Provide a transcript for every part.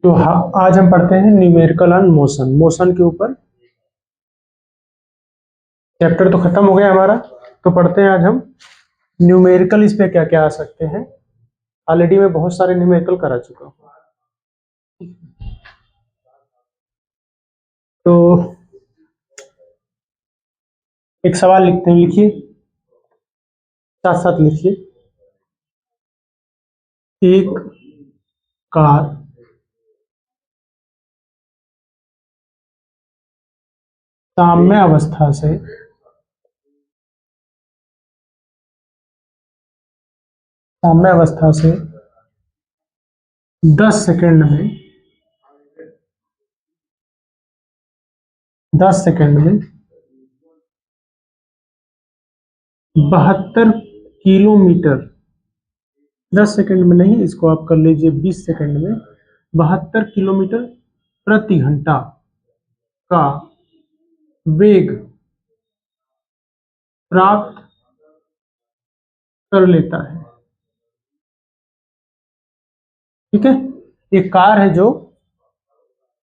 तो आज हम पढ़ते हैं न्यूमेरिकल ऑन मोशन। मोशन के ऊपर चैप्टर तो खत्म हो गया हमारा, तो पढ़ते हैं आज हम न्यूमेरिकल। इस पे क्या क्या आ सकते हैं। ऑलरेडी मैं बहुत सारे न्यूमेरिकल करा चुका हूँ। तो एक सवाल लिखते हैं, लिखिए, साथ साथ लिखिए। एक कार साम्य अवस्था से 10 सेकंड में 72 किलोमीटर, 10 सेकंड में नहीं, इसको आप कर लीजिए 20 सेकंड में 72 किलोमीटर प्रति घंटा का वेग प्राप्त कर लेता है। ठीक है, एक कार है जो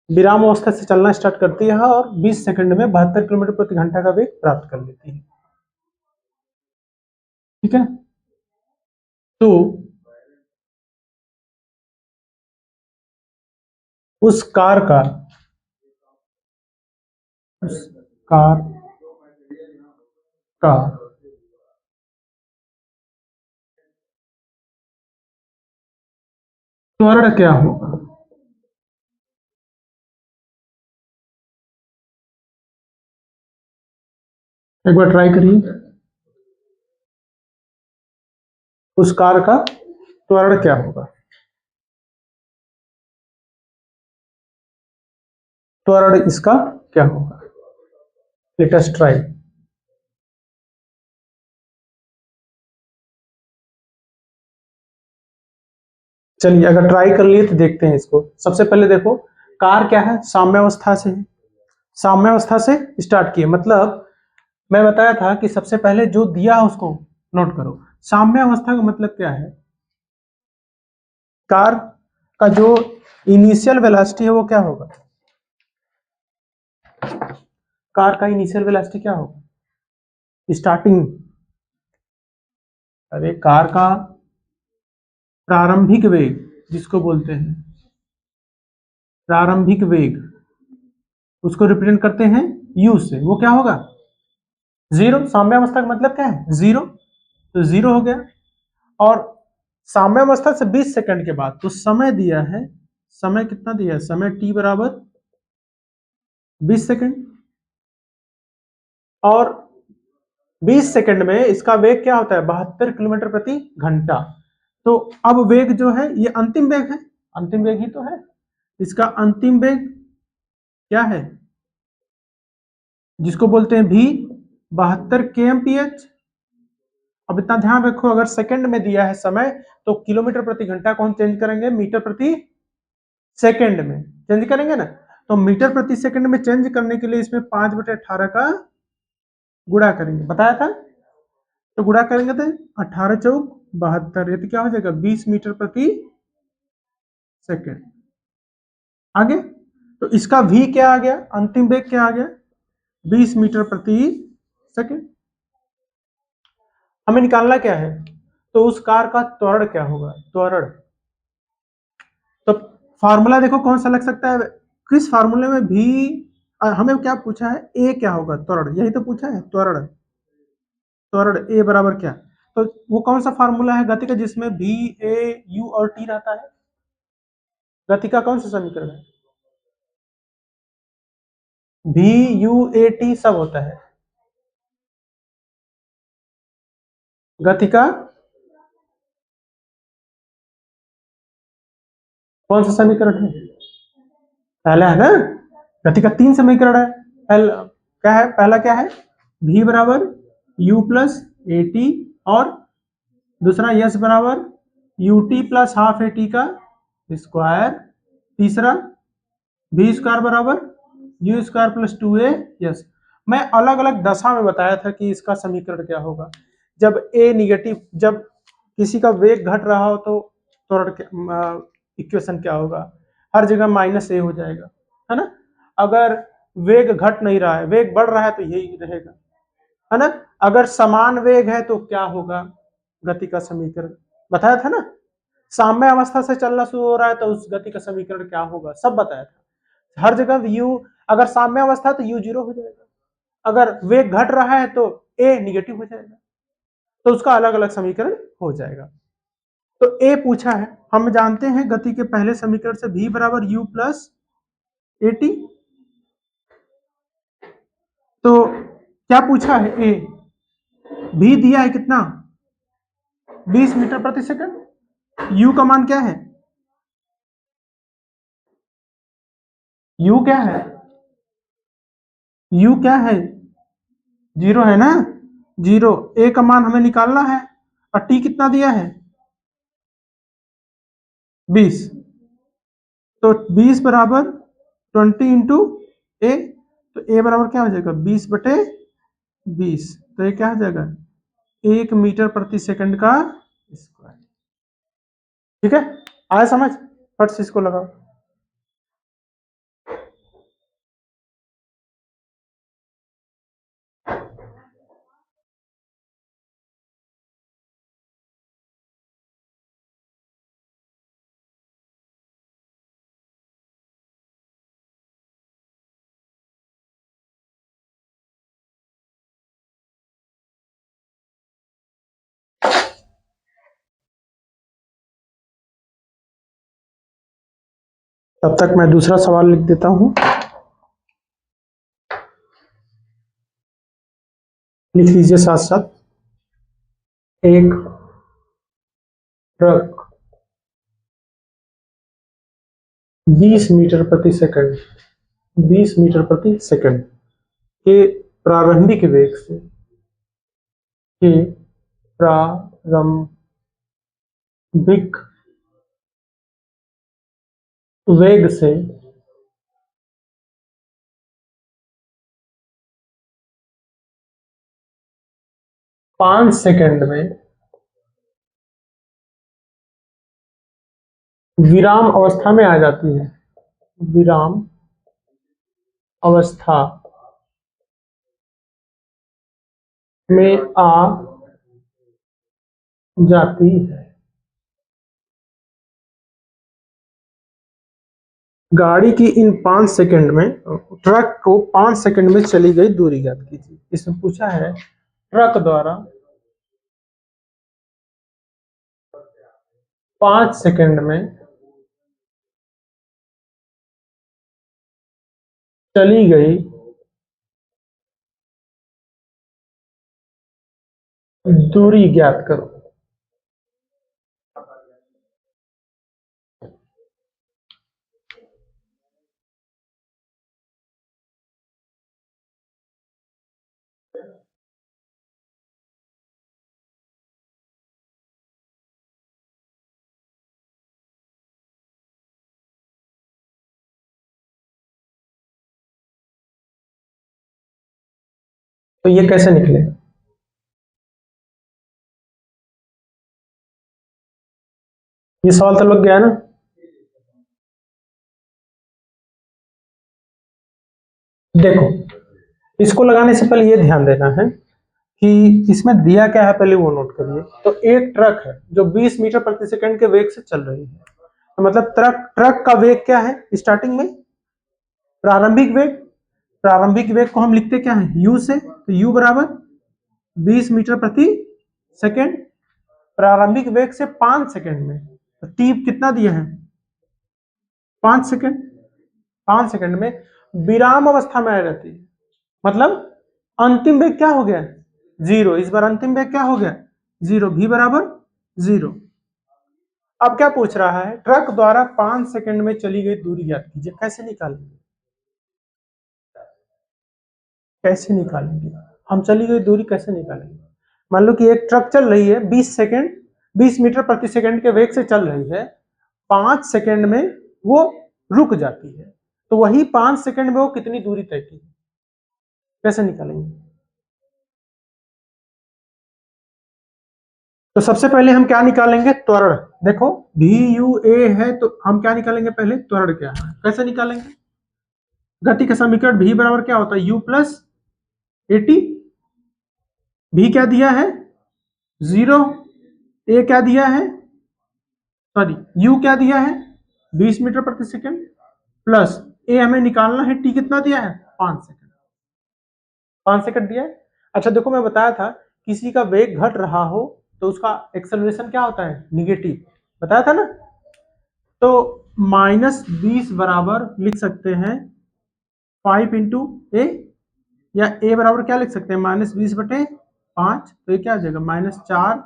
विराम अवस्था से चलना स्टार्ट करती है और 20 सेकंड में 72 किलोमीटर प्रति घंटा का वेग प्राप्त कर लेती है। ठीक है, तो उस कार का त्वरण क्या होगा? एक बार ट्राई करिए। उस कार का त्वरण क्या होगा? त्वरण इसका क्या होगा? Let us try. चलिए, अगर ट्राई कर लिए तो देखते हैं इसको। सबसे पहले देखो, कार क्या है? साम्यावस्था से है। साम्यावस्था से स्टार्ट किए, मतलब मैं बताया था कि सबसे पहले जो दिया है उसको नोट करो। साम्यावस्था का मतलब क्या है? कार का जो इनिशियल वेलोसिटी है वो क्या होगा? कार का इनिशियल वेलोसिटी क्या होगा? स्टार्टिंग, अरे कार का प्रारंभिक वेग जिसको बोलते हैं प्रारंभिक वेग, उसको रिप्रेजेंट करते हैं यू से। वो क्या होगा? जीरो। साम्यावस्था का मतलब क्या है? जीरो, तो जीरो हो गया। और साम्यावस्था से 20 सेकंड के बाद तो समय दिया है, समय कितना दिया है? समय t बराबर 20 सेकंड। और 20 सेकंड में इसका वेग क्या होता है? 72 किलोमीटर प्रति घंटा। तो अब वेग जो है ये अंतिम वेग है, अंतिम वेग ही तो है। इसका अंतिम वेग क्या है? जिसको बोलते हैं v, 72 kmph। अब इतना ध्यान रखो, अगर सेकंड में दिया है समय तो किलोमीटर प्रति घंटा को हम चेंज करेंगे मीटर प्रति सेकंड में, चेंज करेंगे ना। तो मीटर प्रति सेकंड में चेंज करने के लिए इसमें 5/18 का गुणा करेंगे, बताया था। तो गुणा करेंगे तो 18 चौक 72, ये तो क्या हो जाएगा? 20 मीटर प्रति सेकंड। आगे तो इसका v क्या आ गया? अंतिम वेग क्या आ गया? 20 मीटर प्रति सेकंड। हमें निकालना क्या है? तो उस कार का त्वरण क्या होगा? त्वरण, तो फार्मूला देखो कौन सा लग सकता है। किस फार्मूले में भी हमें क्या पूछा है? ए क्या होगा? त्वरण, यही तो पूछा है। त्वरण, त्वरण ए बराबर क्या? तो वो कौन सा फार्मूला है गति का जिसमें भी, ए, यू और टी रहता है? गति का कौन सा समीकरण है? भी, यू, ए, टी सब होता है। गति का कौन सा समीकरण है? पहला है ना, गति का 3 समीकरण है। क्या है पहला? क्या है? v बराबर u प्लस ए टी, और दूसरा यस बराबर U T plus half A T का स्क्वायर, तीसरा v स्क्वायर बराबर you square plus 2a yes. मैं अलग अलग दशा में बताया था कि इसका समीकरण क्या होगा। जब a निगेटिव, जब किसी का वेग घट रहा हो तो त्वरण इक्वेशन क्या होगा? हर जगह माइनस ए हो जाएगा, है ना। अगर वेग घट नहीं रहा है, वेग बढ़ रहा है तो यही रहेगा, है ना। अगर समान वेग है तो क्या होगा, गति का समीकरण बताया था ना। साम्य अवस्था से चलना शुरू हो रहा है तो उस गति का समीकरण क्या होगा, सब बताया था। हर जगह u, अगर साम्य अवस्था तो u जीरो हो जाएगा, अगर वेग घट रहा है तो a निगेटिव हो जाएगा, तो उसका अलग अलग समीकरण हो जाएगा। तो a पूछा है, हम जानते हैं गति के पहले समीकरण से v बराबर u प्लस ए टी। तो क्या पूछा है, a v दिया है कितना, 20 मीटर प्रति सेकंड। u का मान क्या है, u क्या है, u क्या है, जीरो है ना, जीरो। a का मान हमें निकालना है और t कितना दिया है, 20। तो 20 बराबर 20 इंटू ए, तो ए बराबर क्या हो जाएगा, 20/20। तो ये क्या हो जाएगा, 1 मीटर प्रति सेकंड का स्क्वायर। ठीक है, आया समझ, फट से इसको लगाओ। तब तक मैं दूसरा सवाल लिख देता हूं, लिख लीजिए साथ साथ। एक ट्रक 20 मीटर प्रति सेकंड, 20 मीटर प्रति सेकंड के प्रारंभिक वेग से, के प्रारंभिक वेग से 5 सेकंड में विराम अवस्था में आ जाती है, विराम अवस्था में आ जाती है। गाड़ी की इन 5 सेकंड में, ट्रक को 5 सेकंड में चली गई दूरी ज्ञात कीजिए। इसमें पूछा है ट्रक द्वारा 5 सेकंड में चली गई दूरी ज्ञात करो। तो ये कैसे निकले, ये सवाल तो लग गया ना। देखो, इसको लगाने से पहले ये ध्यान देना है कि इसमें दिया क्या है, पहले वो नोट करिए। तो एक ट्रक है जो 20 मीटर प्रति सेकंड के वेग से चल रही है, तो मतलब ट्रक ट्रक का वेग क्या है स्टार्टिंग में, प्रारंभिक वेग। प्रारंभिक वेग को हम लिखते क्या है, u से, तो u बराबर 20 मीटर प्रति सेकंड, प्रारंभिक वेग से 5 सेकंड में, तो t कितना दिया है, 5 सेकंड। 5 सेकंड में विराम अवस्था में आ जाती है, मतलब अंतिम वेग क्या हो गया, जीरो। इस बार अंतिम वेग क्या हो गया, जीरो, v बराबर 0। अब क्या पूछ रहा है, ट्रक द्वारा 5 सेकंड में चली गई दूरी ज्ञात कीजिए। कैसे निकालेंगे, कैसे निकालेंगे हम चली गई दूरी कैसे निकालेंगे। मान लो कि एक ट्रक चल रही है 20 सेकंड, 20 मीटर प्रति सेकंड के वेग से चल रही है, 5 सेकंड में वो रुक जाती है, तो वही 5 सेकंड में वो कितनी दूरी तय की, कैसे निकालेंगे। तो सबसे पहले हम क्या निकालेंगे, त्वरण। देखो भी यू ए है तो हम क्या निकालेंगे, पहले त्वरण क्या है, कैसे निकालेंगे। गति का समीकरण भी बराबर क्या होता है, यू प्लस ए टी। भी क्या दिया है 0, ए क्या दिया है, सॉरी यू क्या दिया है 20 मीटर प्रति सेकंड, प्लस ए हमें निकालना है, टी कितना दिया है 5 सेकंड। 5 सेकंड दिया है। अच्छा देखो मैं बताया था किसी का वेग घट रहा हो तो उसका एक्सेलरेशन क्या होता है, निगेटिव, बताया था ना। तो -20 बराबर लिख सकते हैं 5 इंटू ए, या ए बराबर क्या लिख सकते हैं -20/5। तो ये क्या आ जाएगा -4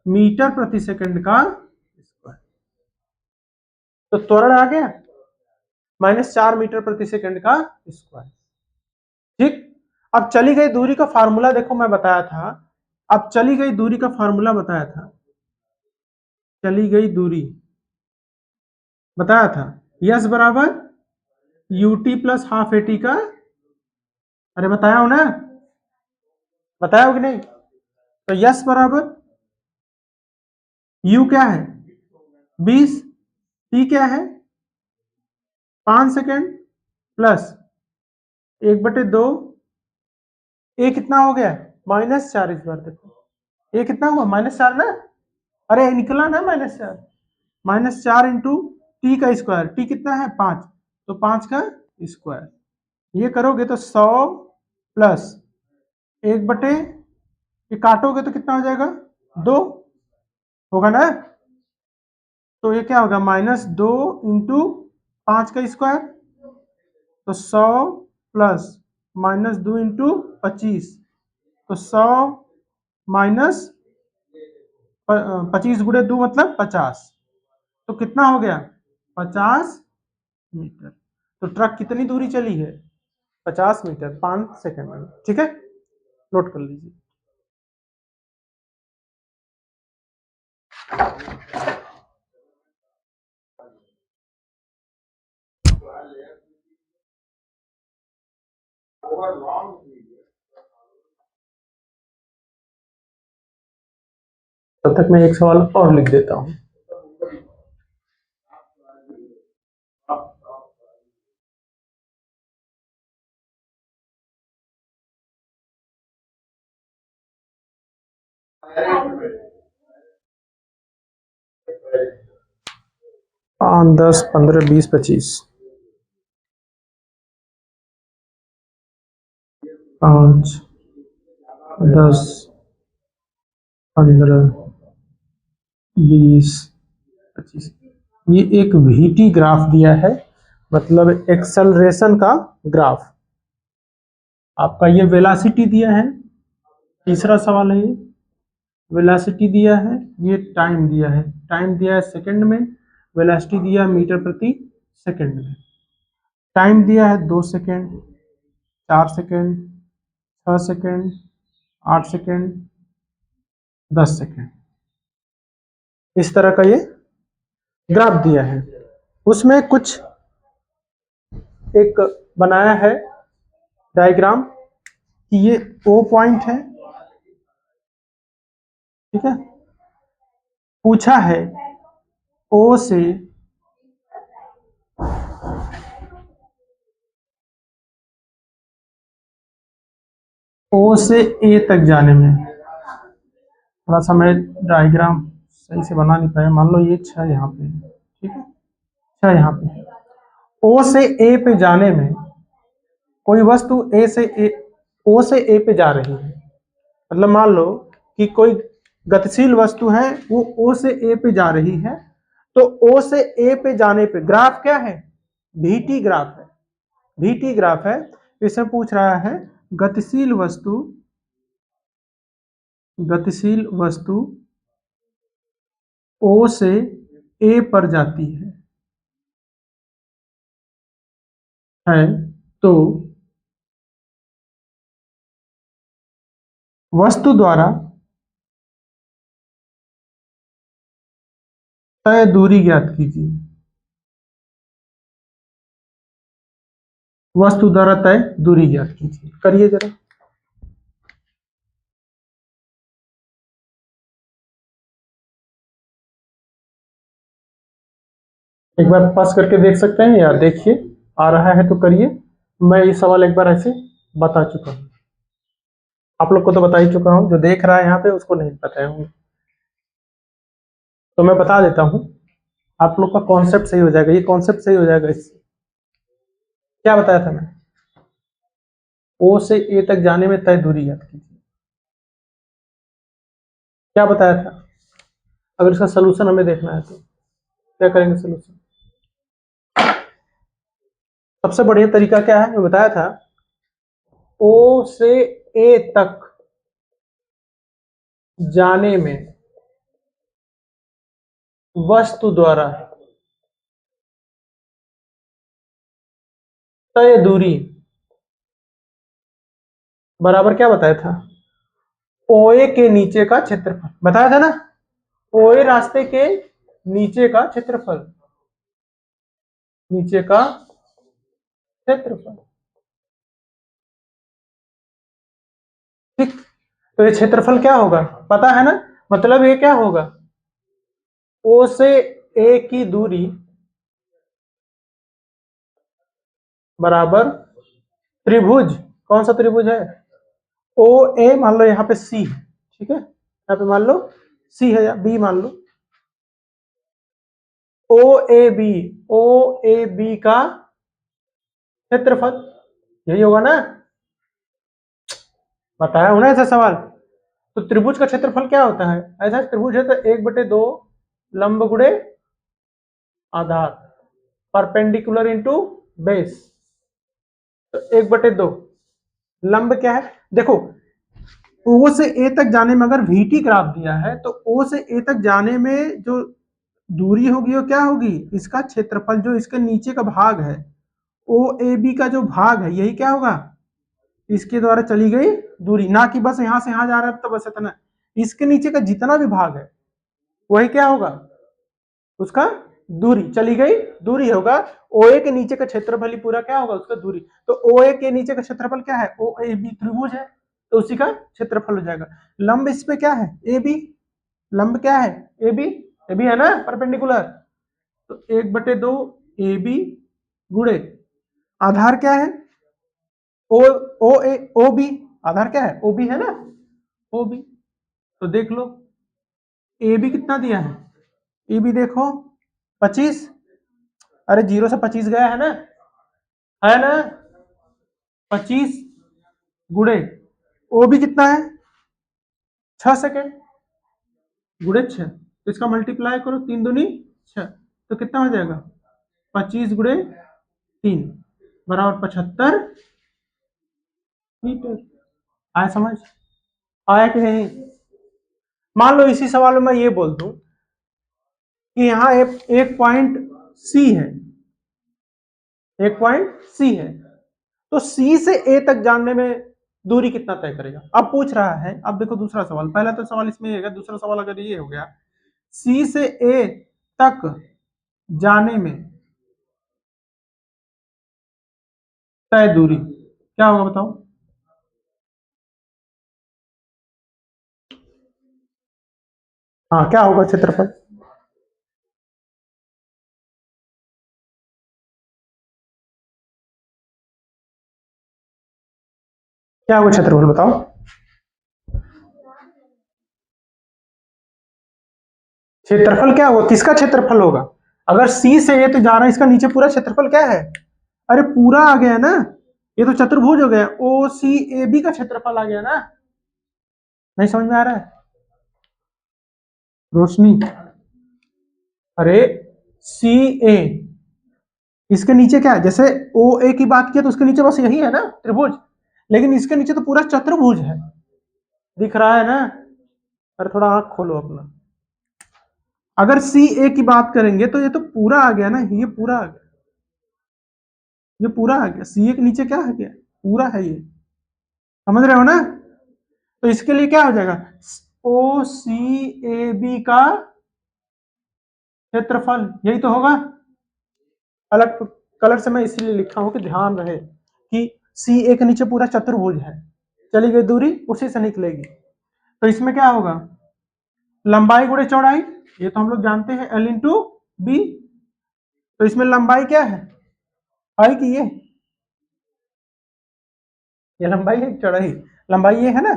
मीटर प्रति सेकंड का स्क्वायर। तो त्वरण आ गया -4 मीटर प्रति सेकंड का स्क्वायर। ठीक। अब चली गई दूरी का फार्मूला देखो मैं बताया था, अब चली गई दूरी का फार्मूला बताया था, चली गई दूरी बताया था, यस बराबर UT plus half A T का, अरे बताया हो ना, बताया हो कि नहीं। तो यस बराबर यू क्या है 20, टी क्या है 5 सेकेंड, प्लस 1/2, ए कितना हो गया -4। इस बार देखो ए कितना हुआ -4 ना, अरे निकला ना -4, -4 इंटू टी का स्क्वायर, टी कितना है 5, तो 5 का स्क्वायर। ये करोगे तो 100 प्लस 1/, ये काटोगे तो कितना हो जाएगा 2 होगा ना। तो ये क्या होगा -2 इंटू 5 का स्क्वायर, तो 100 प्लस -2 इंटू 25, तो 100 माइनस 25 × 2 मतलब 50, तो कितना हो गया 50 मीटर। तो ट्रक कितनी दूरी चली है 50 मीटर 5 सेकंड में। ठीक है, नोट कर लीजिए। तब तक मैं एक सवाल और लिख देता हूं। पाँच 10 15 20 25, 5 10 15 20 25, ये एक वीटी ग्राफ दिया है, मतलब एक्सेलरेशन का ग्राफ। आपका ये वेलासिटी दिया है, तीसरा सवाल है ये, वेलासिटी दिया है, ये टाइम दिया है, टाइम दिया है सेकंड में, वेलासिटी दिया है मीटर प्रति सेकंड में। टाइम दिया है 2 second, 4 second, 6 second, 8 second, 10 second, इस तरह का ये ग्राफ दिया है। उसमें कुछ एक बनाया है डायग्राम कि ये ओ पॉइंट है, ठीक है, पूछा है ओ से ए तक जाने में, थोड़ा सा मैं डायग्राम सही से बना नहीं पाया, मान लो ये 6 यहाँ पे है, ठीक है, 6 यहाँ पे है। ओ से ए पे जाने में कोई वस्तु ओ से ए पे जा रही है, मतलब मान लो कि कोई गतिशील वस्तु है वो ओ से ए पे जा रही है, तो ओ से ए पे जाने पे ग्राफ क्या है वीटी ग्राफ है, वीटी ग्राफ है। इसमें पूछ रहा है गतिशील वस्तु, गतिशील वस्तु ओ से ए पर जाती है तो वस्तु द्वारा तय दूरी ज्ञात कीजिए, वस्तु द्वारा तय दूरी ज्ञात कीजिए, करिए जरा। एक बार पास करके देख सकते हैं या देखिए, आ रहा है तो करिए। मैं ये सवाल एक बार ऐसे बता चुका हूँ, आप लोग को तो बता ही चुका हूँ, जो देख रहा है यहाँ पे उसको नहीं पता है। तो मैं बता देता हूँ, आप लोग का कॉन्सेप्ट सही हो जाएगा, ये कॉन्सेप्ट सही हो जाएगा इससे। क्या बताया था मैं? ओ से ए तक जाने में तय दूरी याद कीजिए। क्या बताया था? अगर इसका सोल्यूशन हमें देखना है तो क्या करेंगे सोल्यूशन? सबसे बढ़िया तरीका क्या है, मैं बताया था, ओ से ए तक जाने में वस्तु द्वारा तय दूरी बराबर क्या बताया था? ओए के नीचे का क्षेत्रफल, बताया था ना? ओए रास्ते के नीचे का क्षेत्रफल, नीचे का क्षेत्रफल। ठीक, तो ये क्षेत्रफल क्या होगा पता है ना? मतलब ये क्या होगा? ओ से ए की दूरी बराबर त्रिभुज, कौन सा त्रिभुज है? ओ ए, मान लो यहाँ पे सी है, ठीक है, यहाँ पे मान लो सी है या बी मान लो, ओ A B, O A B का क्षेत्रफल, यही होगा ना? बताया हूं ना ऐसा सवाल। तो त्रिभुज का क्षेत्रफल क्या होता है? ऐसा त्रिभुज है तो 1/2 लंब गुणे आधार, परपेंडिकुलर इंटू बेस, तो 1/2 लंब क्या है देखो, ओ से ए तक जाने में अगर वीटी ग्राफ दिया है तो ओ से ए तक जाने में जो दूरी होगी वो क्या होगी? इसका क्षेत्रफल, जो इसके नीचे का भाग है, ओ ए बी का जो भाग है, यही क्या होगा? इसके द्वारा चली गई दूरी, ना कि बस यहां से यहां जा रहा है तो बस इतना, इसके नीचे का जितना भी भाग है वही क्या होगा? उसका दूरी, चली गई दूरी होगा। ओ ए के नीचे का क्षेत्रफल ही पूरा क्या होगा? उसका दूरी। तो ओ ए के नीचे का क्षेत्रफल क्या है? ओ ए बी त्रिभुज है, तो उसी का क्षेत्रफल हो जाएगा। लंब इस पे क्या है? ए बी, लंब क्या है? ए बी, ए बी है ना परपेंडिकुलर, तो 1/2 ए बी गुणे आधार क्या है? ओ, ओ ए, ओ बी, आधार क्या है? ओ बी है ना, ओ बी। तो देख लो ए बी कितना दिया है, ए बी देखो 25, अरे 0 से 25 गया है ना 25 गुणे ओ भी कितना है? 6 सेकेंड गुणे 6, तो इसका मल्टीप्लाई करो, 3 दूनी 6, तो कितना हो जाएगा? 25 गुणे 3 बराबर 75 मीटर। आया समझ? आया कि नहीं? मान लो इसी सवाल में मैं ये बोल दूं कि यहाँ एक पॉइंट सी है, एक पॉइंट सी है, तो सी से ए तक जानने में दूरी कितना तय करेगा? अब पूछ रहा है, अब देखो दूसरा सवाल, पहला तो सवाल इसमें है, दूसरा सवाल अगर ये हो गया, सी से ए तक जाने में तय दूरी क्या होगा बताओ? हाँ, क्या होगा क्षेत्रफल? क्या होगा क्षेत्रफल बताओ? क्षेत्रफल क्या होगा? किसका क्षेत्रफल होगा? अगर सी से ए तक जा रहा है, इसका नीचे पूरा क्षेत्रफल क्या है? अरे पूरा आ गया ना, ये तो चतुर्भुज हो गया, ओ सी ए बी का क्षेत्रफल आ गया ना। नहीं समझ में आ रहा है रोशनी? अरे सी ए, इसके नीचे क्या है? जैसे ओ ए की बात किया तो उसके नीचे बस यही है ना त्रिभुज, लेकिन इसके नीचे तो पूरा चतुर्भुज है, दिख रहा है ना? अरे थोड़ा आंख खोलो अपना। अगर सी ए की बात करेंगे तो ये तो पूरा आ गया ना, ये पूरा आ गया, ये पूरा आ गया, सी ए के नीचे क्या है? गया पूरा है ये, समझ रहे हो ना? तो इसके लिए क्या हो जाएगा? ओ सी ए बी का क्षेत्रफल, यही तो होगा। अलग कलर से मैं इसलिए लिखा हूं कि ध्यान रहे कि सी ए के नीचे पूरा चतुर्भुज है, चली गई दूरी उसी से निकलेगी। तो इसमें क्या होगा? लंबाई गुणे चौड़ाई, ये तो हम लोग जानते हैं, एल इंटू बी, तो इसमें लंबाई क्या है कि ये लंबाई है चौड़ाई, लंबाई ये है ना,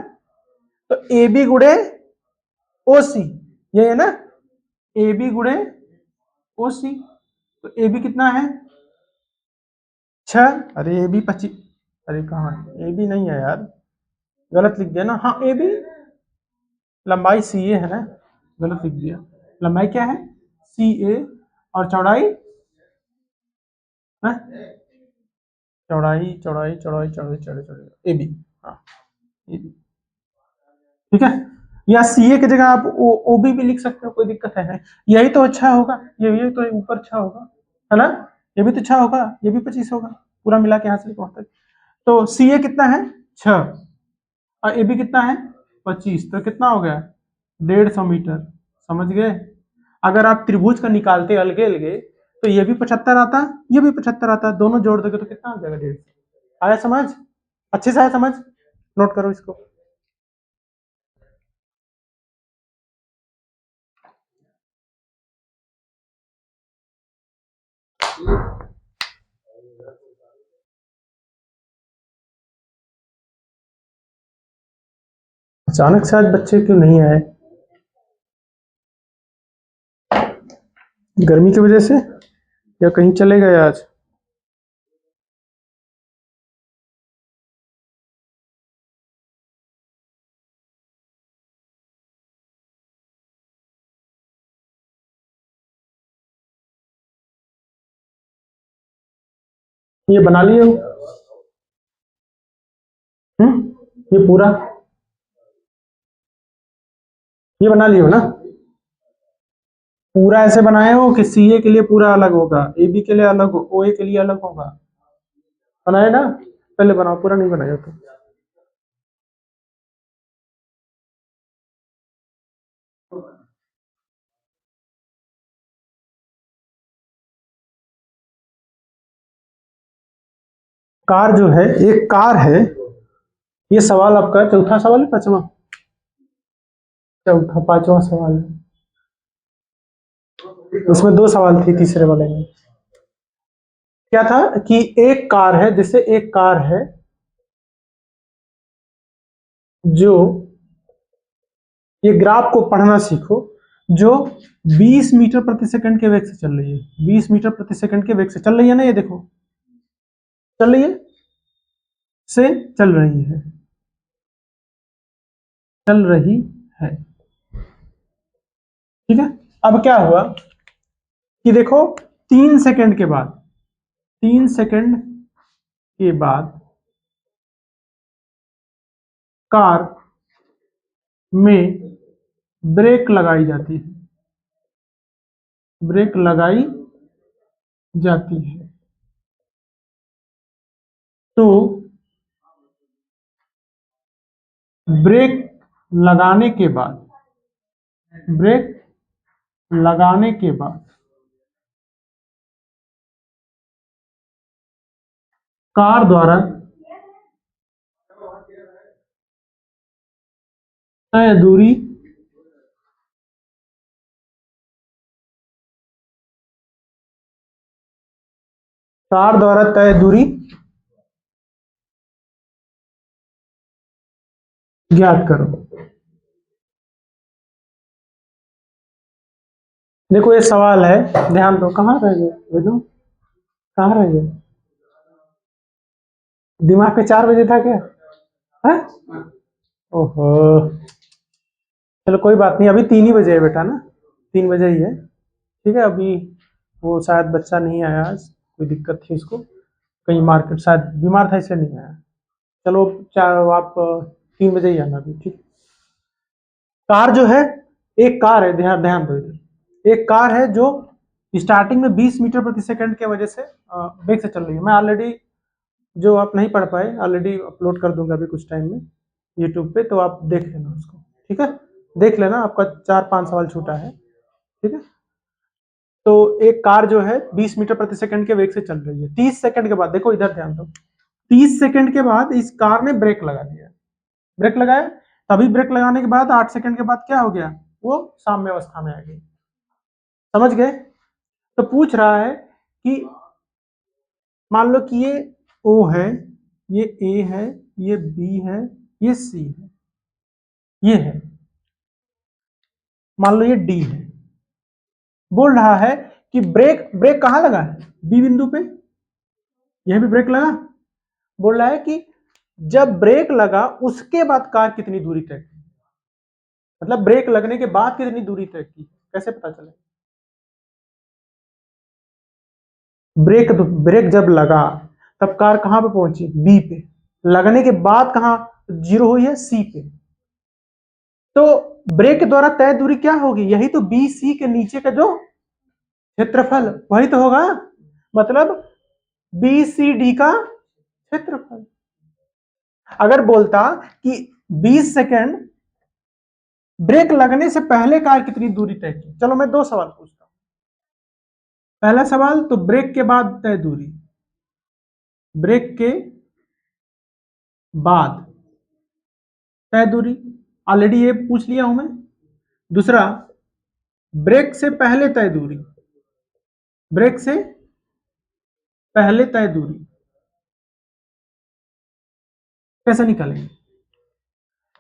तो ए बी गुड़े ओ सी, ये है ना, ए बी गुड़े ओ सी। तो ए बी कितना है 6, अरे ए बी 25, अरे कहाँ है ए बी, नहीं है यार, गलत लिख दिया ना, हाँ ए बी, लंबाई सी ए है ना, गलत लिख दिया, लंबाई क्या है सी ए, और चौड़ाई है, चौड़ाई चौड़ाई चौड़ाई चौड़ाई चौड़ाई चौड़ाई ए बी, हाँ ए बी, ठीक है। या सी ए की जगह आप ओ बी भी लिख सकते हो, कोई दिक्कत है नहीं। यही तो अच्छा होगा, ये तो ऊपर अच्छा होगा, है ना, ये भी तो अच्छा होगा, ये भी 25 होगा, पूरा मिला के यहाँ से वहां तक। तो सी ए कितना है 6, और ए बी कितना है 25, तो कितना हो गया 150 मीटर, समझ गए। अगर आप त्रिभुज का निकालते अलगे अलगे, तो ये भी 75 आता, ये भी 75 आता, दोनों जोड़ दोगे तो कितना हो जाएगा 150। आया समझ, अच्छे से आया समझ, नोट करो इसको। अचानक से आज बच्चे क्यों नहीं आए, गर्मी की वजह से या कहीं चले गए आज। ये बना लिए हो, ये पूरा, ये बना लिए हो ना, पूरा ऐसे बनाए हो कि सी ए के लिए पूरा अलग होगा, ए बी के लिए अलग, ओ ए के लिए अलग होगा, बनाए ना, पहले बनाओ, पूरा नहीं बनाया तो। कार जो है, एक कार है, ये सवाल आपका चौथा सवाल है, पांचवा, चौथा पांचवा सवाल है, उसमें दो सवाल थी तीसरे वाले में। क्या था कि एक कार है, जैसे एक कार है जो, ये ग्राफ को पढ़ना सीखो, जो 20 मीटर प्रति सेकंड के वेग से चल रही है, 20 मीटर प्रति सेकंड के वेग से चल रही है ना, ये देखो चल रही है, से चल रही है, चल रही है, ठीक है। अब क्या हुआ कि देखो 3 सेकंड के बाद, 3 सेकंड के बाद कार में ब्रेक लगाई जाती है, ब्रेक लगाई जाती है, तो ब्रेक लगाने के बाद, ब्रेक लगाने के बाद कार द्वारा तय दूरी कार द्वारा तय दूरी ज्ञात करो। देखो ये सवाल है, ध्यान दो, कहाँ रह गए विदु, कहाँ रह गए, दिमाग पे 4 बजे था क्या है, ओहो, चलो कोई बात नहीं, अभी 3 ही बजे है बेटा ना, 3 बजे ही है, ठीक है। अभी वो शायद बच्चा नहीं आया आज, कोई दिक्कत थी उसको, कहीं मार्केट शायद बीमार था इसलिए नहीं आया। चलो चार, आप 3 बजे ही आना अभी, ठीक। कार जो है, एक कार है, ध्यान ध्यान दो इधर, एक कार है जो स्टार्टिंग में 20 मीटर प्रति सेकंड के वजह से वेग से चल रही है। मैं ऑलरेडी, जो आप नहीं पढ़ पाए, ऑलरेडी अपलोड कर दूंगा अभी कुछ टाइम में यूट्यूब पे, तो आप देख लेना उसको, ठीक है, देख लेना, आपका 4-5 सवाल छूटा है, ठीक है। तो एक कार जो है 20 मीटर प्रति सेकंड के वेग से चल रही है, 30 सेकंड के बाद, देखो इधर ध्यान दो, 30 सेकंड के बाद इस कार ने ब्रेक लगा दिया, ब्रेक लगाया, तभी ब्रेक लगाने के बाद 8 सेकंड के बाद क्या हो गया, वो साम्य अवस्था में आ गई, समझ गए। तो पूछ रहा है कि मान लो कि ये O है, ये A है, ये B है, ये C है, ये है, मान लो ये D है। बोल रहा है कि ब्रेक ब्रेक कहां लगा है? B बिंदु पे, यह भी ब्रेक लगा। बोल रहा है कि जब ब्रेक लगा उसके बाद कार कितनी दूरी तय की, मतलब ब्रेक लगने के बाद कितनी दूरी तय की, कैसे पता चले? ब्रेक ब्रेक जब लगा तब कार कहां पे पहुंची? बी पे। लगने के बाद कहां जीरो हुई है? सी पे। तो ब्रेक के द्वारा तय दूरी क्या होगी? यही तो बी सी के नीचे का जो क्षेत्रफल वही तो होगा, मतलब बी सी डी का क्षेत्रफल। अगर बोलता कि 20 सेकेंड ब्रेक लगने से पहले कार कितनी दूरी तय की, चलो मैं दो सवाल पूछता हूं। पहला सवाल तो ब्रेक के बाद तय दूरी, ब्रेक के बाद तय दूरी ऑलरेडी ये पूछ लिया हूं मैं। दूसरा, ब्रेक से पहले तय दूरी, ब्रेक से पहले तय दूरी कैसे निकालेंगे?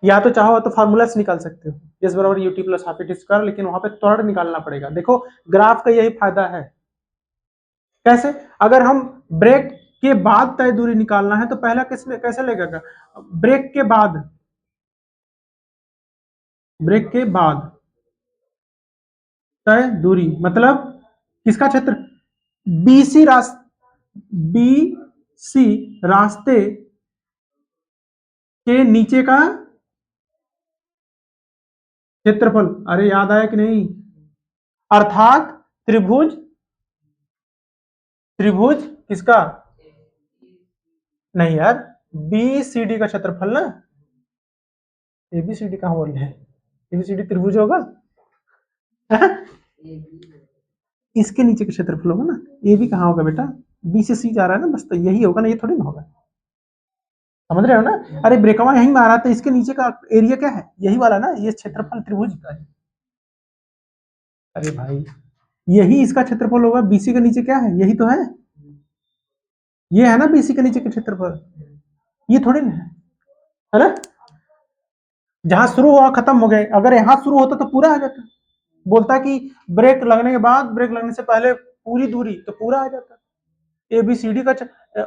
या तो चाहो तो फार्मूला से निकाल सकते हो, एस बराबर UT plus half it square, लेकिन वहां पे त्वरण निकालना पड़ेगा। देखो ग्राफ का यही फायदा है। कैसे? अगर हम ब्रेक के बाद तय दूरी निकालना है तो पहला कैसे लगेगा? ब्रेक के बाद, ब्रेक के बाद तय दूरी मतलब किसका क्षेत्र? बीसी बी सी रास्ते के नीचे का क्षेत्रफल। अरे याद आया कि नहीं? अर्थात त्रिभुज, त्रिभुज किसका? नहीं यार, बी सी डी का क्षेत्रफल ना। एबीसीडी कहां बोल रहे हैं? एबीसीडी त्रिभुज होगा। इसके नीचे का क्षेत्रफल होगा ना। ए भी कहां होगा बेटा? बी से सी जा रहा है ना, बस तो यही होगा ना, ये थोड़ी ना होगा। समझ रहे हो ना? अरे ब्रेकवा यहीं मारा तो इसके नीचे का एरिया क्या है? यही वाला ना, ये क्षेत्रफल त्रिभुज का है। अरे भाई यही इसका क्षेत्रफल होगा। बीसी के नीचे क्या है? यही तो है, ये है ना बीसी के नीचे का क्षेत्रफल, ये थोड़ी ना है ना? जहां शुरू हुआ खत्म हो गए, अगर यहां शुरू होता तो पूरा आ जाता। बोलता कि ब्रेक लगने के बाद, ब्रेक लगने से पहले पूरी दूरी, तो पूरा आ जाता। ए बी सी डी का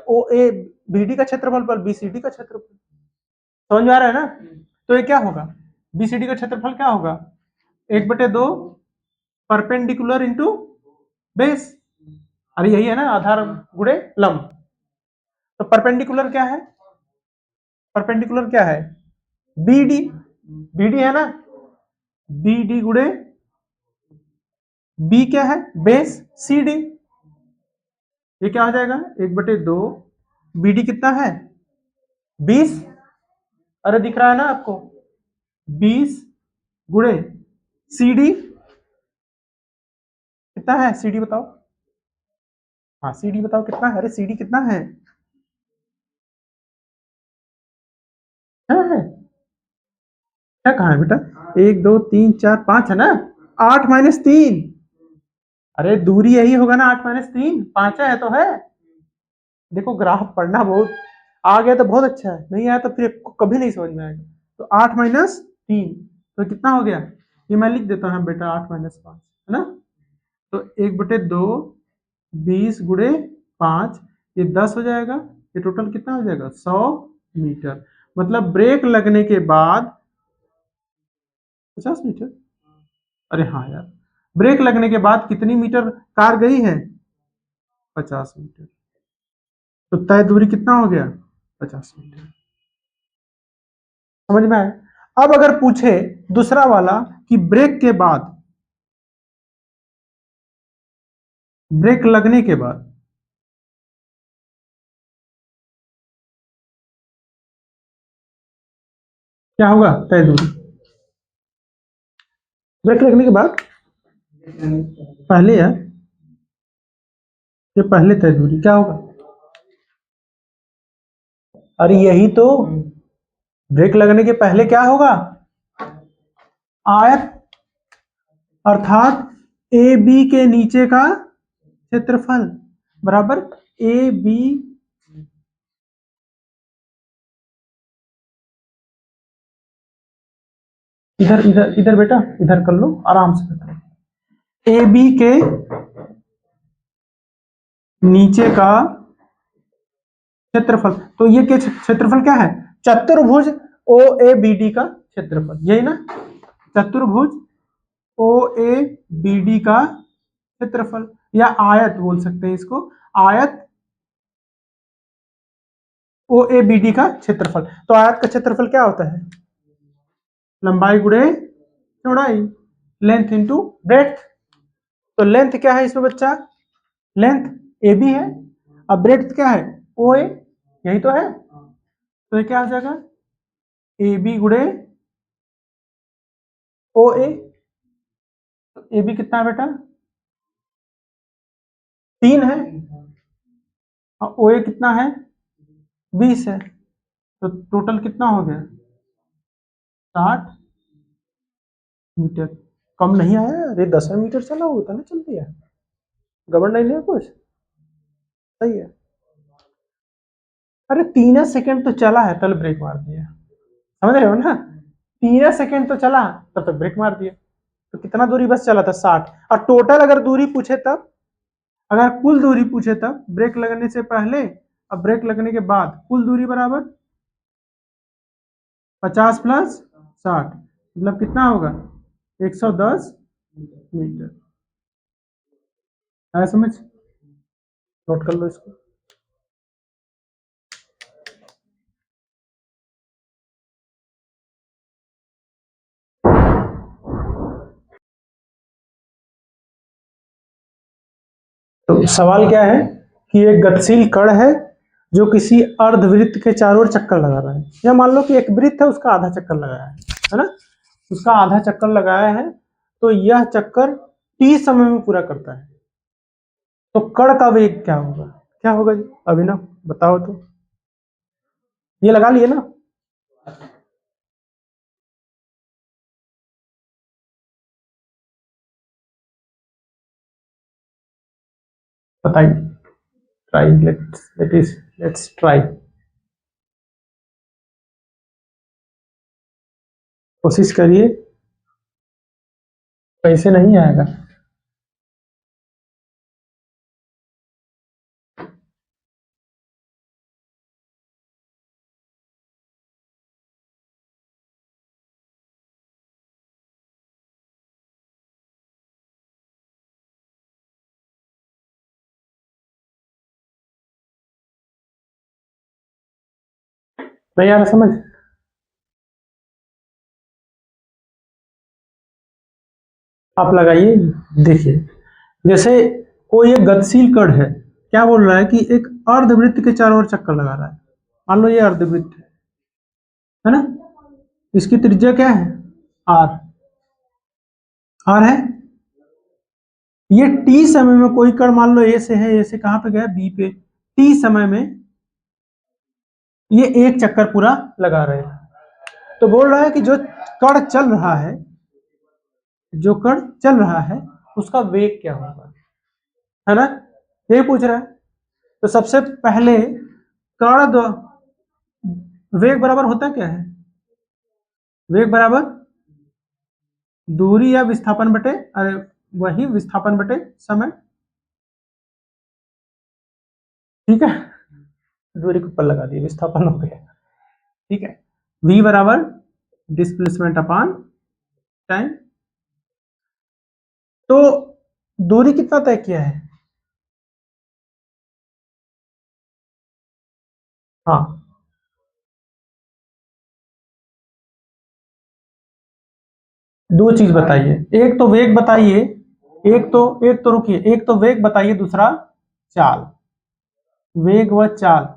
ओ ए बी डी का क्षेत्रफल पर बी सी डी का क्षेत्रफल। समझ में आ रहा है ना? तो ये क्या होगा? बी सी डी का क्षेत्रफल क्या होगा? 1/2 परपेंडिकुलर इंटू बेस। अरे यही है ना, आधार गुणे लंब। तो परपेंडिकुलर क्या है? परपेंडिकुलर क्या है? बी डी, बी डी है ना, बी डी गुणे बी क्या है? Base C D. ये क्या हो जाएगा? 1/2 बी डी कितना है? 20। अरे दिख रहा है ना आपको? 20 गुणे सी डी कितना है? सी डी बताओ। हाँ सी डी बताओ कितना है? अरे सी डी कितना है? है? क्या कहा है बेटा? 1 2 3 4 5 है ना? 8 - 3। अरे दूरी यही होगा ना, 8 - 3, 5 है तो है। देखो ग्राफ पढ़ना बहुत, आ गया तो बहुत अच्छा है, नहीं आया तो फिर कभी नहीं समझ में आएगा। तो 8 - 3 तो कितना हो गया? ये मैं लिख देता हूँ बेटा, 8 - 5 है ना। तो 1/2 20 गुणे 5, ये 10 हो जाएगा। ये टोटल कितना हो जाएगा? 100 मीटर। मतलब ब्रेक लगने के बाद 50 मीटर। अरे हाँ यार, ब्रेक लगने के बाद कितनी मीटर कार गई है? 50 मीटर। तो तय दूरी कितना हो गया? 50 मीटर। समझ में आया? अब अगर पूछे दूसरा वाला कि ब्रेक के बाद, ब्रेक लगने के बाद क्या होगा तय दूरी? ब्रेक लगने के बाद पहले है, ये पहले तय दूरी क्या होगा? अरे यही तो, ब्रेक लगने के पहले क्या होगा? आयत, अर्थात ए बी के नीचे का क्षेत्रफल। बराबर ए बी, इधर इधर इधर बेटा, इधर कर लो आराम से बेटा, ए बी के नीचे का क्षेत्रफल। तो ये क्या क्षेत्रफल क्या है? चतुर्भुज ओ ए बी डी का क्षेत्रफल, यही ना, चतुर्भुज ओ ए बी डी का क्षेत्रफल, या आयत बोल सकते हैं इसको, आयत ओ ए बी डी का क्षेत्रफल। तो आयत का क्षेत्रफल क्या होता है? लंबाई गुणे चौड़ाई, लेंथ इंटू ब्रेड्थ। तो लेंथ क्या है इसमें बच्चा? लेंथ ए बी है, अब ब्रेड्थ क्या है? ओ ए, यही तो है। तो ये क्या आ जाएगा? ए बी गुणे ओ ए। ए बी कितना है बेटा? 3 है, और ओ ए कितना है? 20 है। तो टोटल कितना हो गया? 60 मीटर। कम नहीं आया, अरे 10 मीटर चला होता ना, चल दिया, गड़बड़ नहीं लिया कुछ, सही है। अरे 3 सेकंड तो चला है, तल ब्रेक मार दिया, समझ रहे हो ना? 3 सेकंड तो चला, तब तक ब्रेक मार दिया। तो कितना दूरी बस चला था? 60। और टोटल अगर दूरी पूछे तब, अगर कुल दूरी पूछे तब, ब्रेक लगने से पहले और ब्रेक लगने के बाद कुल दूरी बराबर 50 प्लस 60, मतलब कितना होगा? 110 मीटर। आया समझ? नोट कर लो इसको। तो सवाल क्या है कि एक गतिशील कण है जो किसी अर्धवृत्त के चारों ओर चक्कर लगा रहा है, या मान लो कि एक वृत्त है, उसका आधा चक्कर लगाया है ना, उसका आधा चक्कर लगाया है, तो यह चक्कर टी समय में पूरा करता है। तो कण का वेग क्या होगा? क्या होगा जी अभिनव, बताओ तो। ये लगा लिए ना? बताइए, ट्राई, लेट्स ट्राई, कोशिश करिए, कैसे नहीं आएगा। नहीं आ रहा समझ? आप लगाइए, देखिए, जैसे कोई एक गतिशील कण है, क्या बोल रहा है कि एक अर्धवृत्त के चारों ओर चक्कर लगा रहा है। मान लो ये अर्धवृत्त है ना, इसकी त्रिज्या क्या है? आर, आर है। ये टी समय में कोई कण मान लो ए से है, ए से कहां पे गया? बी पे। टी समय में ये एक चक्कर पूरा लगा रहे हैं। तो बोल रहा है कि जो कण चल रहा है, जो कण चल रहा है, उसका वेग क्या होगा, है ना, यही पूछ रहा है। तो सबसे पहले कण वेग बराबर होता क्या है? वेग बराबर दूरी या विस्थापन बटे, अरे वही विस्थापन बटे समय, ठीक है, दूरी के ऊपर लगा दिया, विस्थापन हो गया, ठीक है। v बराबर डिस्प्लेसमेंट अपॉन टाइम। तो दूरी कितना तय किया है? हाँ, दो चीज बताइए, एक तो वेग बताइए, एक तो रुकिए, एक तो वेग बताइए, दूसरा चाल, वेग व चाल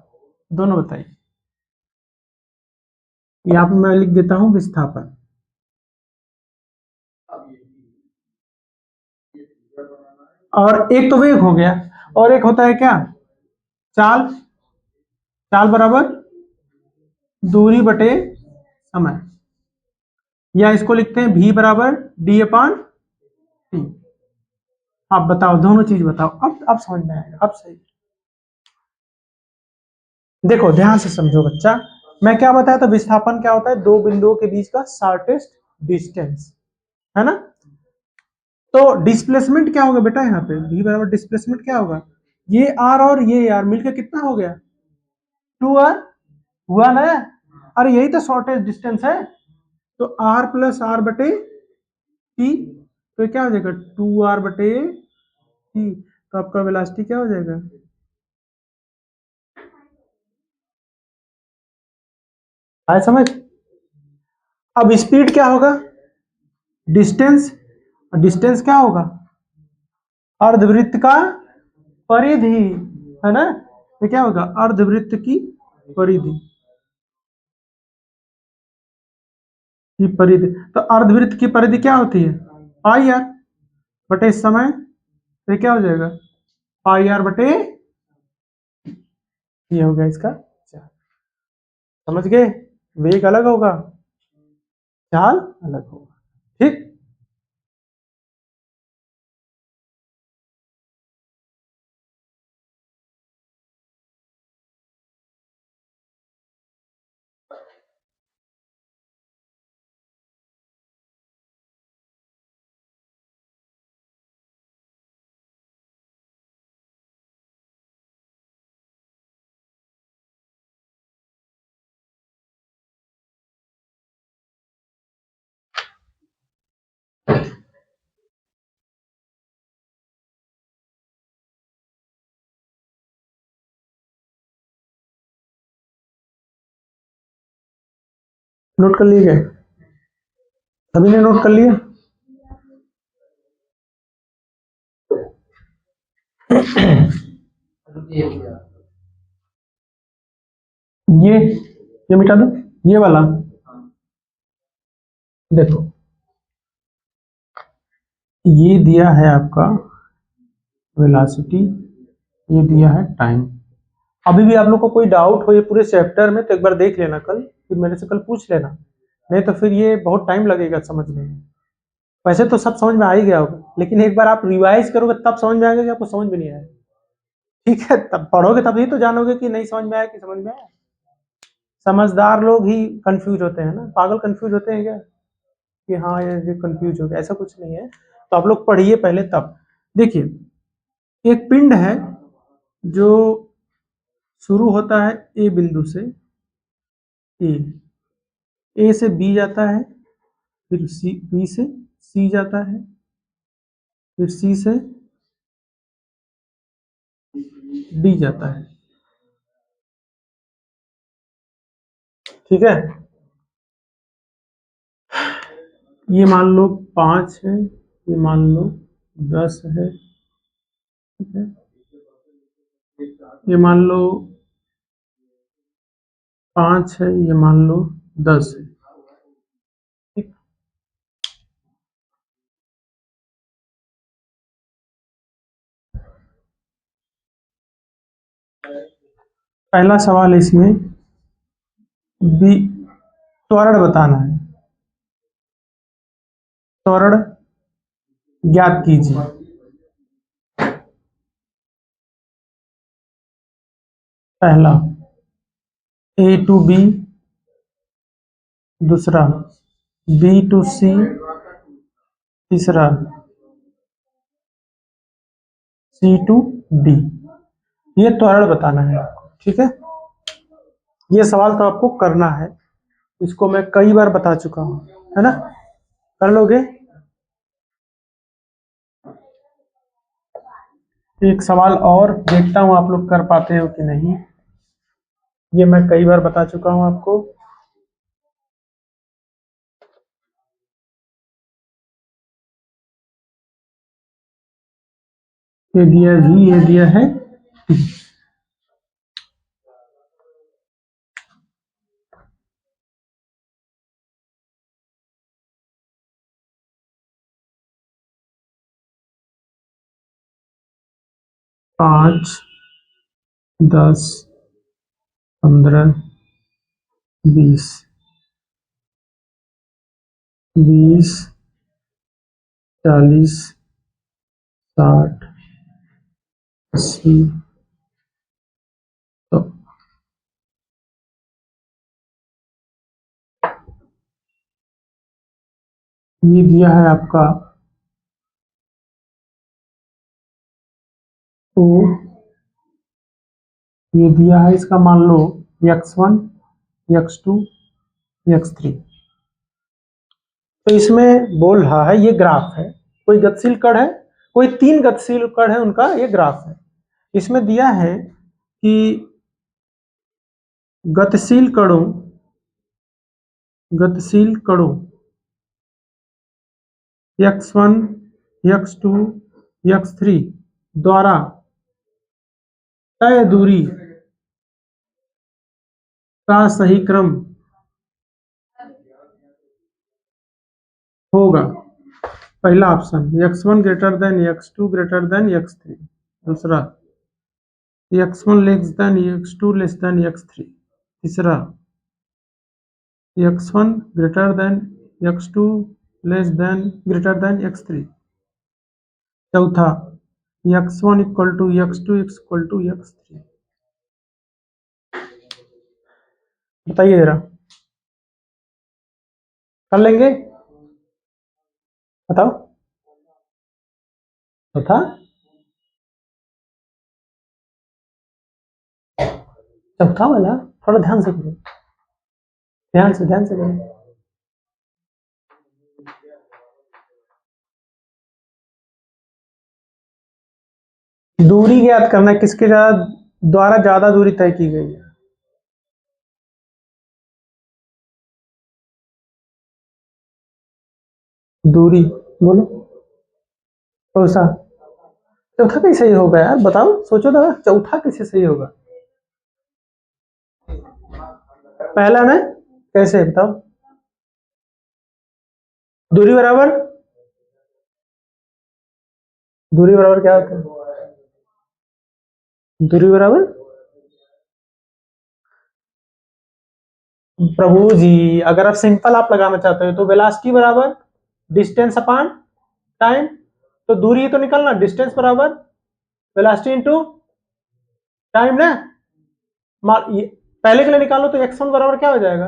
दोनों बताइए। यहाँ पे मैं लिख देता हूं विस्थापन, और एक तो वेग हो गया, और एक होता है क्या? चाल। चाल बराबर दूरी बटे समय, या इसको लिखते हैं v बराबर डी अपान टी। आप बताओ, दोनों चीज बताओ, अब समझ में आएगा, अब सही। देखो ध्यान से समझो बच्चा, मैं क्या बताया था, विस्थापन क्या होता है, दो बिंदुओं के बीच का शॉर्टेस्ट डिस्टेंस, है ना। तो डिस्प्लेसमेंट क्या होगा बेटा, यहाँ पे v बराबर डिस्प्लेसमेंट क्या होगा, ये r और ये r मिलकर कितना हो गया, 2r हुआ ना। अरे यही तो शॉर्टेस्ट डिस्टेंस है, तो r प्लस आर बटे टी, तो ये क्या हो जाएगा 2r बटे टी, तो आपका वेलोसिटी क्या हो जाएगा, आया समझ। अब स्पीड क्या होगा, डिस्टेंस, डिस्टेंस क्या होगा, अर्धवृत्त का परिधि, है ना। तो क्या होगा अर्धवृत्त की परिधि, की परिधि, तो अर्धवृत्त की परिधि क्या होती है, पाई आर बटे समय, तो ये क्या हो जाएगा पाई आर बटे, ये हो गया इसका चाल। समझ गए, वेग अलग होगा, चाल अलग होगा, ठीक। नोट कर लिए गए, सभी ने नोट कर लिया। ये मिटा दो, ये वाला देखो, ये दिया है आपका वेलोसिटी, ये दिया है टाइम। अभी भी आप लोग को कोई डाउट हो ये पूरे चैप्टर में तो एक बार देख लेना कल, फिर मेरे से कल पूछ लेना, नहीं तो फिर ये बहुत टाइम लगेगा समझने में। वैसे तो सब समझ में आ ही गया होगा, लेकिन एक बार आप रिवाइज करोगे तब समझ में आएगा कि आपको समझ में नहीं आया। ठीक है, तब पढ़ोगे तभी तो जानोगे कि नहीं समझ में आया कि समझ में आया। समझदार लोग ही कंफ्यूज होते हैं ना, पागल कंफ्यूज होते हैं क्या, कि हाँ ये कंफ्यूज हो गया, ऐसा कुछ नहीं है। तो आप लोग पढ़िए पहले तब। देखिए एक पिंड है जो शुरू होता है ए बिंदु से, ए, ए से बी जाता है, फिर सी, बी से सी जाता है, फिर सी से डी जाता है, ठीक है। ये मान लो 5 है, ये मान लो 10 है, ठीक है, ये मान लो 5 है, ये मान लो 10 है, ठीक। पहला सवाल है इसमें, बी त्वरण बताना है, त्वरण ज्ञात कीजिए। पहला ए टू बी, दूसरा बी टू सी, तीसरा सी टू डी, ये त्वरण बताना है आपको, ठीक है। ये सवाल तो आपको करना है, इसको मैं कई बार बता चुका हूं, है ना, कर लोगे। एक सवाल और देखता हूं आप लोग कर पाते हो कि नहीं, ये मैं कई बार बता चुका हूं आपको। ये दिया वी, ये दिया है 5, 10, 15, 20, 20, 40, 60, 80, तो ये दिया है आपका ओ, ये दिया है इसका मान लो x1, x2, x3। तो इसमें बोल रहा है ये ग्राफ है, कोई गतिशील कण है, कोई तीन गतिशील कण है, उनका ये ग्राफ है। इसमें दिया है कि गतिशील कणों x1, x2, x3 द्वारा तय दूरी का सही क्रम होगा। पहला option x1 greater than x2 greater than x3, दूसरा x1 less than x2 less than x3, तीसरा x1 greater than x2 less then greater than x3, चौथा x1 equal to x2 equal to x3। बताइए जरा, कर लेंगे? बताओ। चौथा, चौथा वाला थोड़ा ध्यान से करो, ध्यान से करो। दूरी ज्ञात करना है, किसके द्वारा ज्यादा दूरी तय की गई है। दूरी बोलो कौन सा? चौथा कैसे सही होगा यार, बताओ, सोचो तो, चौथा कैसे सही होगा? पहला में कैसे, बताओ। दूरी बराबर, दूरी बराबर क्या होता है? दूरी बराबर, प्रभु जी, अगर आप सिंपल आप लगाना चाहते हो तो वेलोसिटी बराबर डिस्टेंस अपॉन टाइम, तो दूरी तो निकलना डिस्टेंस बराबर वेलोसिटी इनटू टाइम ना। पहले के लिए निकालो तो x1 बराबर क्या हो जाएगा,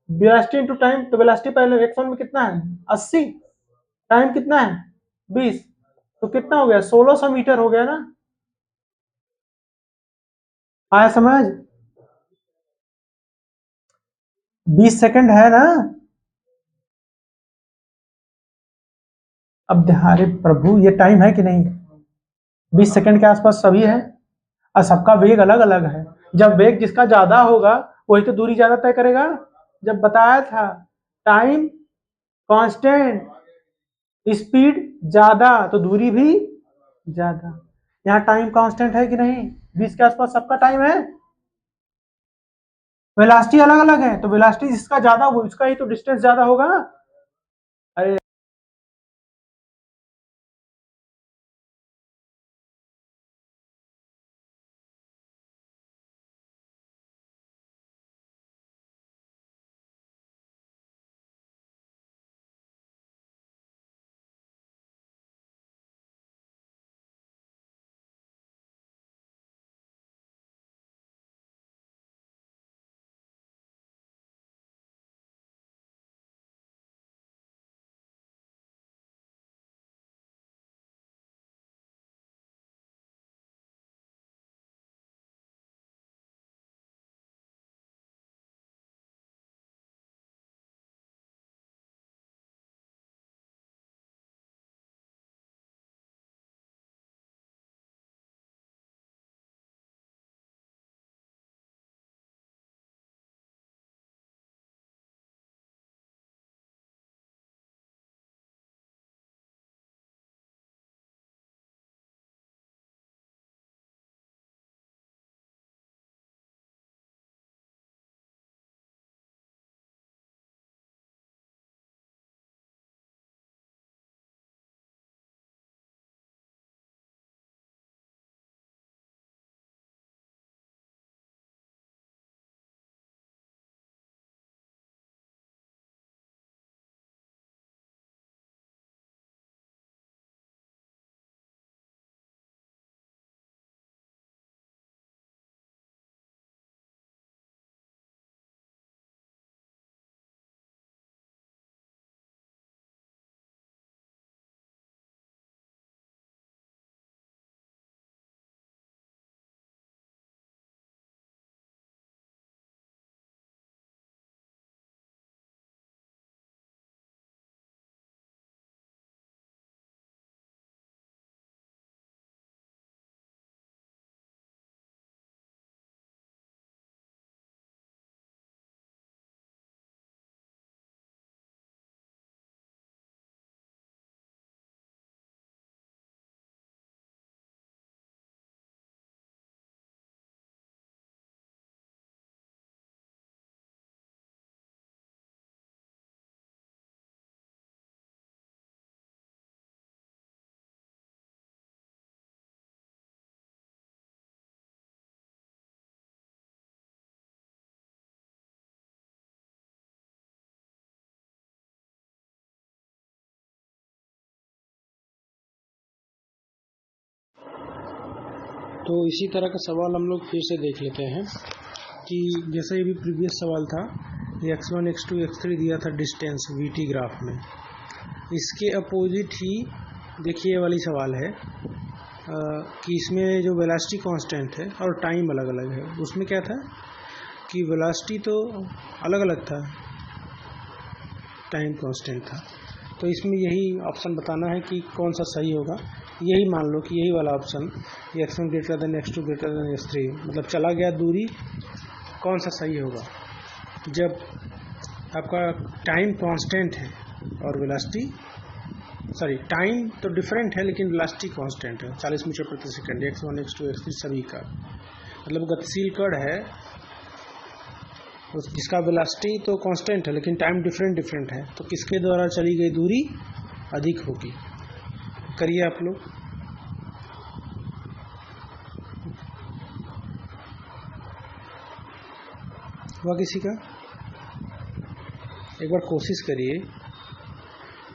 वेलोसिटी इनटू टाइम। तो वेलोसिटी पहले x1 में कितना है, 80, टाइम कितना है 20, तो कितना हो गया 1600 मीटर हो गया ना। आया समझ? 20 सेकंड है ना। अब अरे प्रभु, ये टाइम है कि नहीं? 20 सेकंड के आसपास सभी है, और सबका वेग अलग अलग है। जब वेग जिसका ज्यादा होगा वही तो दूरी ज्यादा तय करेगा। जब बताया था टाइम कांस्टेंट, स्पीड ज्यादा तो दूरी भी ज्यादा। यहाँ टाइम कांस्टेंट है कि नहीं? 20 के आसपास सबका टाइम है। वेलोसिटी अलग अलग है, तो वेलोसिटी जिसका ज्यादा वो उसका ही तो डिस्टेंस ज्यादा होगा। अरे तो इसी तरह का सवाल हम लोग फिर से देख लेते हैं कि जैसे ये भी प्रीवियस सवाल था, x1 x2 x3 दिया था डिस्टेंस वीटी ग्राफ में, इसके अपोजिट ही देखिए ये वाली सवाल है कि इसमें जो वेलोसिटी कांस्टेंट है और टाइम अलग अलग है। उसमें क्या था कि वेलोसिटी तो अलग अलग था, टाइम कांस्टेंट था। तो इसमें यही ऑप्शन बताना है कि कौन सा सही होगा। यही मान लो कि यही वाला option x1 greater than x2 greater than x3, मतलब चला गया दूरी, कौन सा सही होगा जब आपका टाइम कांस्टेंट है और वेलोसिटी, सॉरी टाइम तो डिफरेंट है लेकिन वेलोसिटी कांस्टेंट है 40 मीटर प्रति सेकंड, x1 x2 x3 सभी का, मतलब गतिशील कण है जिसका वेलोसिटी तो कांस्टेंट है लेकिन टाइम डिफरेंट है, तो किसके द्वारा चली गई दूरी अधिक होगी। करिए आप लोग। हुआ किसी का? एक बार कोशिश करिए।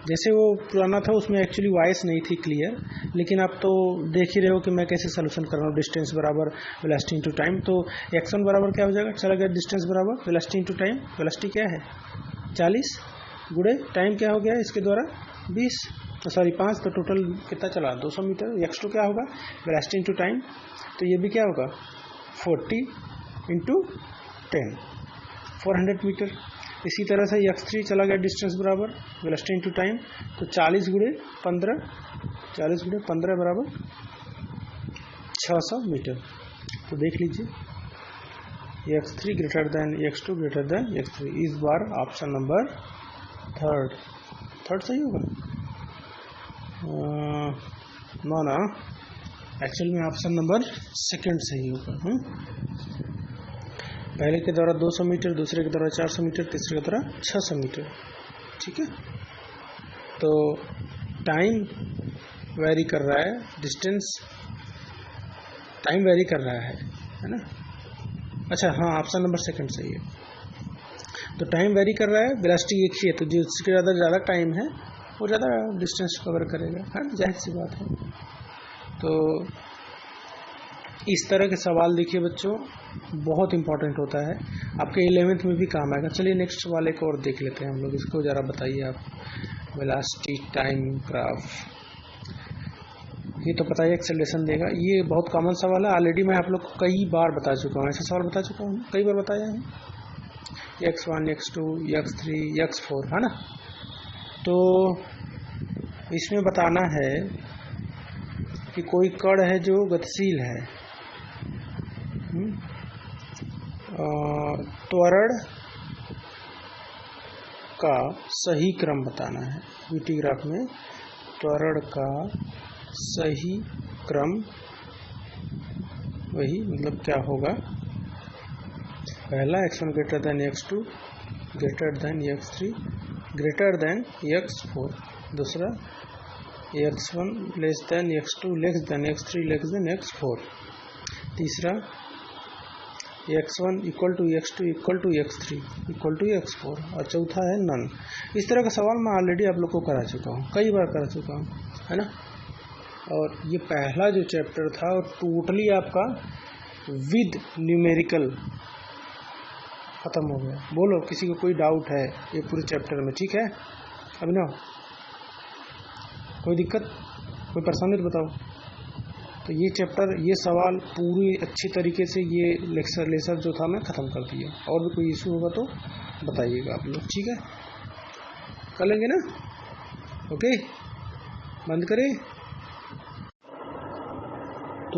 जैसे वो पुराना था उसमें एक्चुअली वॉइस नहीं थी क्लियर, लेकिन आप तो देख ही रहे हो कि मैं कैसे सॉल्यूशन कर रहा हूँ। डिस्टेंस बराबर वेलोसिटी इनटू टाइम, तो x1 बराबर क्या हो जाएगा, चला गया डिस्टेंस बराबर वेलोसिटी इनटू टाइम। वेलोसिटी क्या है 40 गुणे टाइम क्या हो गया इसके द्वारा 20, सॉरी 5, तो टोटल कितना चला 200 मीटर। x2 क्या होगा वेलोसिटी इनटू टाइम, तो ये भी क्या होगा 40 इंटू 10 400 मीटर। इसी तरह से x3 चला गया डिस्टेंस बराबर वेलोसिटी इनटू टाइम, तो 40 गुणे 15 बराबर 600 मीटर। तो देख लीजिए x3 greater than x2 greater than x3, इस बार ऑप्शन नंबर थर्ड सही होगा। ना एक्चुअल में ऑप्शन नंबर सेकंड सही होगा। पहले के द्वारा 200 मीटर, दूसरे के द्वारा 400 मीटर, तीसरे के द्वारा 600 मीटर। ठीक है, तो टाइम वेरी कर रहा है, डिस्टेंस टाइम वेरी कर रहा है ना। अच्छा हाँ, ऑप्शन नंबर सेकंड सही है। तो टाइम वेरी कर रहा है, वेलोसिटी एक ही है, तो जिसके ज़्यादा टाइम है वो ज़्यादा डिस्टेंस कवर करेगा, है ना, जाहिर सी बात है। तो इस तरह के सवाल देखिए बच्चों बहुत इंपॉर्टेंट होता है, आपके 11th में भी काम आएगा। चलिए नेक्स्ट सवाल एक और देख लेते हैं हम लोग, इसको ज़रा बताइए आप। वेलोसिटी टाइम ग्राफ, ये तो पता है एक्सेलरेशन देगा, ये बहुत कॉमन सवाल है। ऑलरेडी मैं आप लोग को कई बार बता चुका हूँ, ऐसा सवाल बता चुका हूँ, कई बार बताया है। x1 x2 x3 x4, है ना। तो इसमें बताना है कि कोई कण है जो गतिशील है, त्वरण का सही क्रम बताना है। वीटी ग्राफ में त्वरण का सही क्रम, वही मतलब क्या होगा, पहला x1 greater than x2 greater than x3 greater than x4, दूसरा x1 less than x2 less than x3 less than x4, तीसरा x1 equal to x2 equal to x3 equal to x4, और चौथा है नन। इस तरह का सवाल मैं ऑलरेडी आप लोग को करा चुका हूँ, कई बार करा चुका हूँ, है ना। और ये पहला जो चैप्टर था वो टोटली आपका विद न्यूमेरिकल ख़त्म हो गया। बोलो किसी को कोई डाउट है ये पूरे चैप्टर में? ठीक है अभिनव, कोई दिक्कत, कोई परेशानी तो बताओ। तो ये चैप्टर, ये सवाल पूरी अच्छी तरीके से ये लेक्चर जो था मैं ख़त्म कर दिया। और भी कोई इशू होगा तो बताइएगा आप लोग, ठीक है, कर लेंगे ना। ओके, बंद करें।